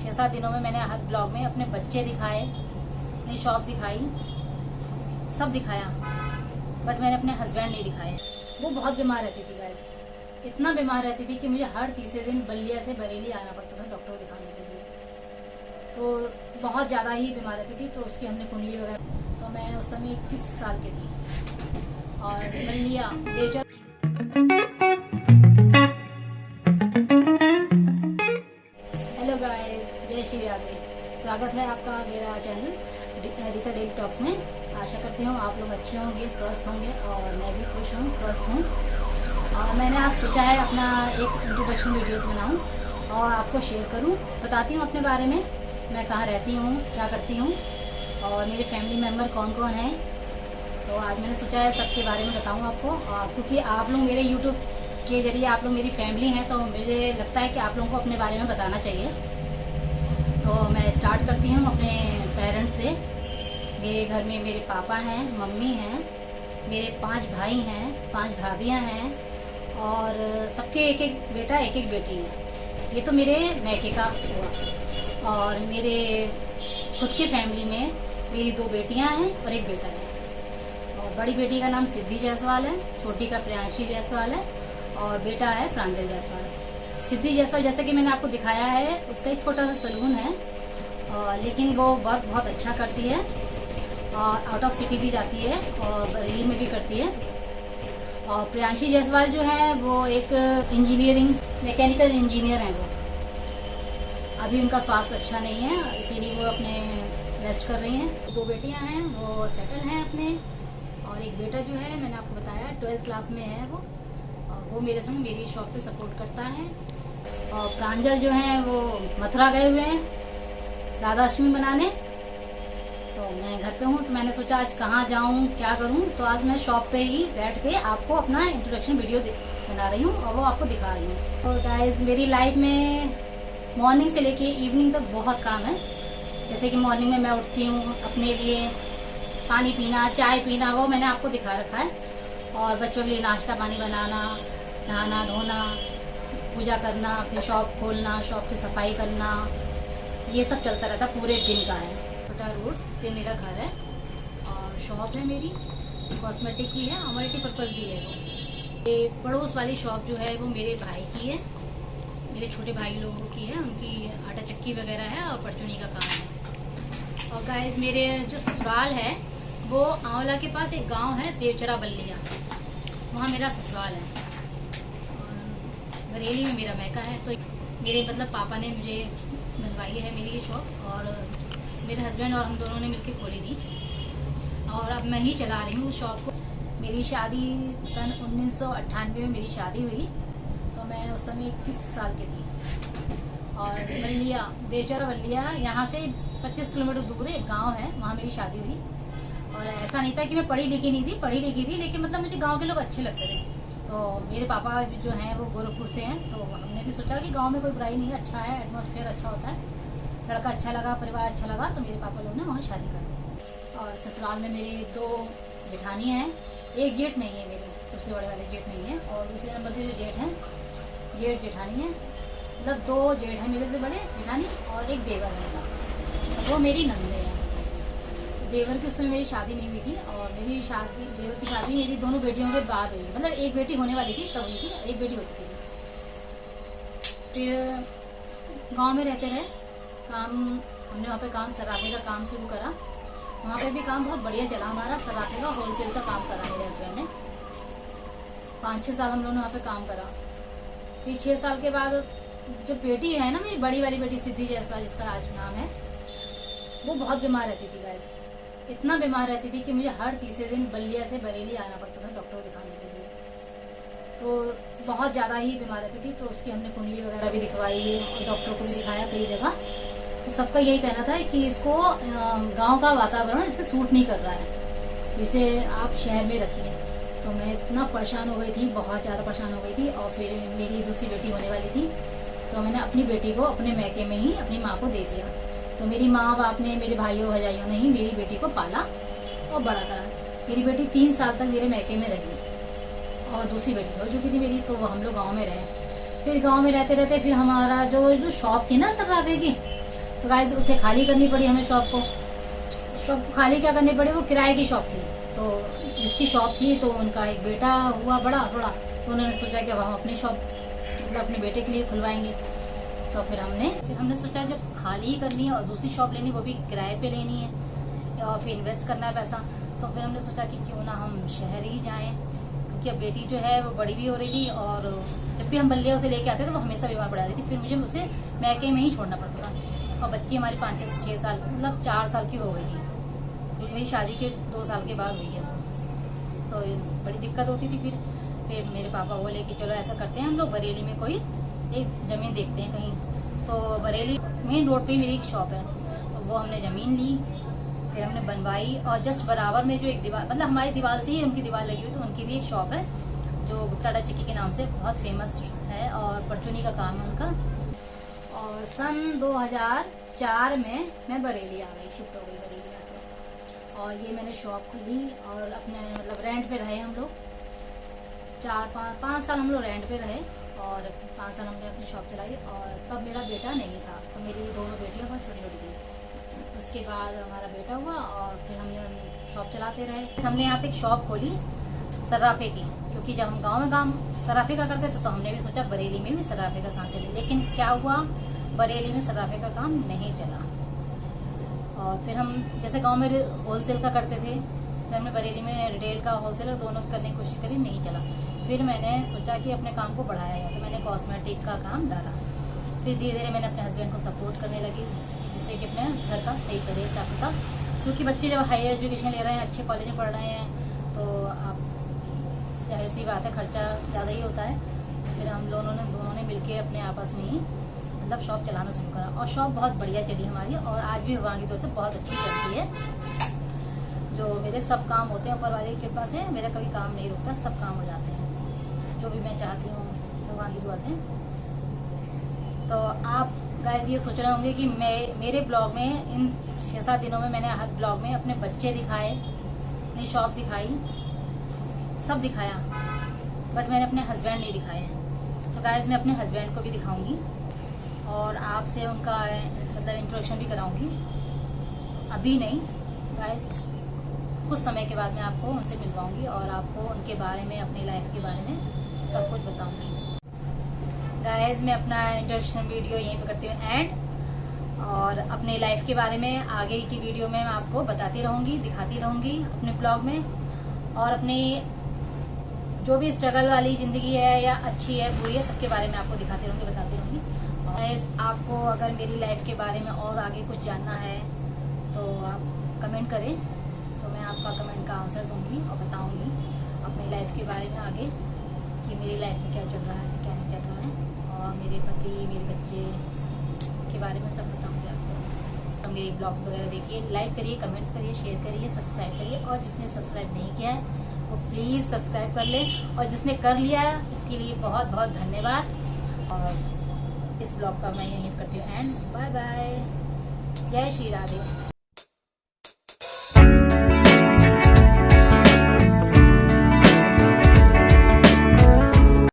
6-7 दिनों में मैंने हर ब्लॉग में अपने बच्चे दिखाए, अपनी शॉप दिखाई, सब दिखाया, बट मैंने अपने हस्बैंड नहीं दिखाए। वो बहुत बीमार रहती थी गाइस, इतना बीमार रहती थी कि मुझे हर तीसरे दिन बल्लिया से बरेली आना पड़ता था डॉक्टर को दिखाने के लिए। तो बहुत ज़्यादा ही बीमार रहती थी, तो उसकी हमने कुंडली वगैरह, तो मैं उस समय 21 साल की थी और बल्लिया नेचर। हेलो गाइस, जय श्री राधे। स्वागत है आपका मेरा चैनल रीता डेली टॉक्स में। आशा करती हूँ आप लोग अच्छे होंगे, स्वस्थ होंगे और मैं भी खुश हूँ, स्वस्थ हूँ। और मैंने आज सोचा है अपना एक इंट्रोडक्शन वीडियोस बनाऊँ और आपको शेयर करूँ, बताती हूँ अपने बारे में, मैं कहाँ रहती हूँ, क्या करती हूँ और मेरे फैमिली मेम्बर कौन कौन हैं। तो आज मैंने सोचा है सबके बारे में बताऊँ आपको, क्योंकि आप लोग मेरे यूट्यूब के जरिए आप लोग मेरी फैमिली हैं, तो मुझे लगता है कि आप लोगों को अपने बारे में बताना चाहिए। तो मैं स्टार्ट करती हूँ अपने पेरेंट्स से। मेरे घर में मेरे पापा हैं, मम्मी हैं, मेरे 5 भाई हैं, 5 भाभियाँ हैं और सबके एक एक बेटा एक एक बेटी है। ये तो मेरे मैके का हुआ। और मेरे खुद के फैमिली में मेरी 2 बेटियां हैं और 1 बेटा है। और बड़ी बेटी का नाम सिद्धि जायसवाल है, छोटी का प्रियांशी जायसवाल है और बेटा है प्रांजल जायसवाल। सिद्धि जायसवाल जैसे कि मैंने आपको दिखाया है, उसका एक छोटा सा सलून है, लेकिन वो वर्क बहुत अच्छा करती है और आउट ऑफ सिटी भी जाती है और बरेली में भी करती है। और प्रियांशी जायसवाल जो है वो एक इंजीनियरिंग मैकेनिकल इंजीनियर हैं। वो अभी उनका स्वास्थ्य अच्छा नहीं है, इसीलिए वो अपने रेस्ट कर रही हैं। 2 बेटियां हैं, वो सेटल हैं अपने, और एक बेटा जो है मैंने आपको बताया 12th क्लास में है वो, और वो मेरे संग मेरी शॉप पे सपोर्ट करता है। और प्रांजल जो है वो मथुरा गए हुए हैं राधाष्टमी मनाने, तो मैं घर पे हूँ। तो मैंने सोचा आज कहाँ जाऊँ, क्या करूँ, तो आज मैं शॉप पे ही बैठ के आपको अपना इंट्रोडक्शन वीडियो बना रही हूँ और वो आपको दिखा रही हूँ। तो गाइस, मेरी लाइफ में मॉर्निंग से लेके इवनिंग तक बहुत काम है। जैसे कि मॉर्निंग में मैं उठती हूँ, अपने लिए पानी पीना, चाय पीना, वो मैंने आपको दिखा रखा है। और बच्चों के लिए नाश्ता पानी बनाना, नहाना धोना, पूजा करना, फिर शॉप खोलना, शॉप की सफाई करना, ये सब चलता रहता, पूरे दिन का है। छोटा रोड पे मेरा घर है और शॉप है मेरी, कॉस्मेटिक की है, मल्टीपर्पज़ भी है वो। ये पड़ोस वाली शॉप जो है वो मेरे भाई की है, मेरे छोटे भाई लोगों की है, उनकी आटा चक्की वगैरह है और परचूनी का काम है। और गाइस, मेरे जो ससुराल है वो आंवला के पास एक गांव है देवचरा बल्लिया, वहाँ मेरा ससुराल है। और बरेली में मेरा मैका है। तो मेरे मतलब पापा ने मुझे बनवाई है मेरी ये शॉप, और मेरे हस्बैंड और हम दोनों ने मिलकर खोली थी और अब मैं ही चला रही हूँ शॉप को। मेरी शादी सन 1998 में मेरी शादी हुई, तो मैं उस समय 21 साल की थी। और बल्लिया, देवचरा बल्लिया, यहाँ से 25 किलोमीटर दूर एक गांव है, वहाँ मेरी शादी हुई। और ऐसा नहीं था कि मैं पढ़ी लिखी नहीं थी, पढ़ी लिखी थी, लेकिन मतलब मुझे गांव के लोग अच्छे लगते थे। तो मेरे पापा जो हैं वो गोरखपुर से हैं, तो हमने भी सोचा कि गांव में कोई बुराई नहीं है, अच्छा है, एटमॉस्फेयर अच्छा होता है, लड़का अच्छा लगा, परिवार अच्छा लगा, तो मेरे पापा लोग ने वहाँ शादी कर दी। और ससुराल में मेरी 2 जेठानी हैं, एक जेठ नहीं है मेरी, सबसे बड़े वाले जेठ नहीं है, और दूसरे नंबर के जो जेठ हैं, जेठ जेठानी है, मतलब 2 जेठ हैं मेरे से बड़े जेठानी, और एक देवर है मेरा, वो मेरी नंदे हैं। देवर की उस समय मेरी शादी नहीं हुई थी, और मेरी शादी, देवर की शादी मेरी दोनों बेटियों के बाद हुई, मतलब एक बेटी होने वाली थी तब हुई थी, एक बेटी हो चुकी थी। फिर गांव में रहते रहे, काम हमने वहाँ पे काम सराफे का काम शुरू करा, वहाँ पे भी काम बहुत बढ़िया चला हमारा, सराफे का होलसेल का काम करा मेरे हस्बैंड ने। 5-6 साल हम लोगों ने वहाँ पे काम करा। फिर 6 साल के बाद जो बेटी है ना, मेरी बड़ी वाली बेटी सिद्धि जायसवाल, जिसका आज नाम है, वो बहुत बीमार रहती थी गाइस, इतना बीमार रहती थी कि मुझे हर तीसरे दिन बल्लिया से बरेली आना पड़ता था डॉक्टर को दिखाने के लिए। तो बहुत ज़्यादा ही बीमार रहती थी, तो उसकी हमने कुंडली वगैरह भी दिखवाई और डॉक्टर को भी दिखाया कई जगह। तो सबका यही कहना था कि इसको गांव का वातावरण इसे सूट नहीं कर रहा है, इसे आप शहर में रखिए। तो मैं इतना परेशान हो गई थी, बहुत ज़्यादा परेशान हो गई थी। और फिर मेरी दूसरी बेटी होने वाली थी, तो मैंने अपनी बेटी को अपने मैके में ही अपनी माँ को दे दिया। तो मेरी माँ बाप ने, मेरे भाइयों भजाइयों ने ही मेरी बेटी को पाला और बड़ा करा। मेरी बेटी 3 साल तक मेरे मैके में रही, और दूसरी बेटी हो चुकी थी मेरी, तो हम लोग गाँव में रहे। फिर गाँव में रहते रहते फिर हमारा जो शॉप थी ना सर्राफे की, तो गाइस उसे खाली करनी पड़ी हमें शॉप को खाली क्या करनी पड़ी, वो किराए की शॉप थी। तो जिसकी शॉप थी तो उनका एक बेटा हुआ बड़ा थोड़ा, तो उन्होंने सोचा कि अब हम अपनी शॉप मतलब अपने बेटे के लिए खुलवाएंगे। तो फिर हमने सोचा जब खाली करनी है और दूसरी शॉप लेनी, वो भी किराए पे लेनी है और फिर इन्वेस्ट करना है पैसा, तो फिर हमने सोचा कि क्यों ना हम शहर ही जाएं, क्योंकि अब बेटी जो है वो बड़ी भी हो रही थी और जब भी हम बल्ले उसे लेके आते तो वो हमेशा बीमार पड़ा रही थी। फिर मुझे उसे मैके में ही छोड़ना पड़ता था और बच्ची हमारी 5-6 साल मतलब 4 साल की हो गई थी, क्योंकि मेरी शादी के 2 साल के बाद हुई है, तो बड़ी दिक्कत होती थी। फिर मेरे पापा बोले कि चलो ऐसा करते हैं, हम लोग बरेली में कोई एक ज़मीन देखते हैं कहीं। तो बरेली मेन रोड पे मेरी एक शॉप है, तो वो हमने ज़मीन ली, फिर हमने बनवाई और जस्ट बराबर में जो एक दीवार मतलब हमारी दीवार से ही उनकी दीवार लगी हुई, तो उनकी भी एक शॉप है जो गुप्ताड़ा चिक्की के नाम से बहुत फेमस है और परचूनी का काम है उनका। और सन 2004 में मैं बरेली आ गई, शिफ्ट हो गई बरेली आके, और ये मैंने शॉप खुली और अपने मतलब रेंट पे रहे हम लोग 4-5 साल हम लोग रेंट पे रहे और 5 साल हमने अपनी शॉप चलाई। और तब मेरा बेटा नहीं था, तो मेरी दोनों बेटियां बहुत छोटी छोटी थी। उसके बाद हमारा बेटा हुआ और फिर हमने शॉप चलाते रहे। हमने यहाँ पे एक शॉप खोली सर्राफे की, क्योंकि जब हम गांव में काम सर्राफे का करते थे तो हमने भी सोचा बरेली में भी सर्राफे का काम चले, लेकिन क्या हुआ बरेली में सर्राफे का काम नहीं चला। और फिर हम जैसे गांव में होलसेल का करते थे, फिर हमने बरेली में रिटेल का होलसेल दोनों करने की कोशिश करी, नहीं चला। फिर मैंने सोचा कि अपने काम को बढ़ाया जाए, तो मैंने कॉस्मेटिक का काम डाला। फिर धीरे धीरे मैंने अपने हस्बैंड को सपोर्ट करने लगी, जिससे कि अपने घर का सही करे हिसाब किताब, क्योंकि बच्चे जब हाई एजुकेशन ले रहे हैं, अच्छे कॉलेज में पढ़ रहे हैं, तो आप जाहिर सी बात है खर्चा ज़्यादा ही होता है। फिर हम दोनों ने मिलके अपने आपस में ही मतलब शॉप चलाना शुरू करा और शॉप बहुत बढ़िया चली हमारी, और आज भी भगवान की तरफ से बहुत अच्छी चलती है। जो मेरे सब काम होते हैं ऊपर वाले की कृपा से, मेरा कभी काम नहीं रुकता, सब काम हो जाते हैं जो भी मैं चाहती हूँ भगवान की दुआ से। तो आप गाइस ये सोच रहे होंगे कि मेरे ब्लॉग में इन 6-7 दिनों में मैंने हर ब्लॉग में अपने बच्चे दिखाए, अपनी शॉप दिखाई, सब दिखाया, बट मैंने अपने हस्बैंड नहीं दिखाए हैं। तो गाइस मैं अपने हस्बैंड को भी दिखाऊंगी और आपसे उनका मतलब इंट्रोडक्शन भी कराऊंगी। अभी नहीं गाइस, कुछ समय के बाद मैं आपको उनसे मिलवाऊंगी और आपको उनके बारे में, अपनी लाइफ के बारे में सब कुछ बताऊंगी। गाइस मैं अपना इंट्रोडक्शन वीडियो यहीं पे करती हूँ एंड, और अपने लाइफ के बारे में आगे की वीडियो में मैं आपको बताती रहूँगी, दिखाती रहूँगी अपने ब्लॉग में, और अपनी जो भी स्ट्रगल वाली ज़िंदगी है या अच्छी है बुरी है, सबके बारे में आपको दिखाती रहूँगी, बताती रहूँगी। और आपको अगर मेरी लाइफ के बारे में और आगे कुछ जानना है तो आप कमेंट करें, तो मैं आपका कमेंट का आंसर दूँगी और बताऊँगी अपनी लाइफ के बारे में आगे कि मेरी लाइफ में क्या चल रहा है, क्या नहीं चल रहा है, और मेरे पति, मेरे बच्चे के बारे में सब बताऊँगी आपको। तो मेरी ब्लॉग्स वगैरह देखिए, लाइक करिए, कमेंट्स करिए, शेयर करिए, सब्सक्राइब करिए, और जिसने सब्सक्राइब नहीं किया है वो प्लीज़ सब्सक्राइब कर ले, और जिसने कर लिया है इसके लिए बहुत बहुत धन्यवाद। और इस ब्लॉग का मैं यहीं करती हूँ एंड बाय बाय, जय श्री राधे।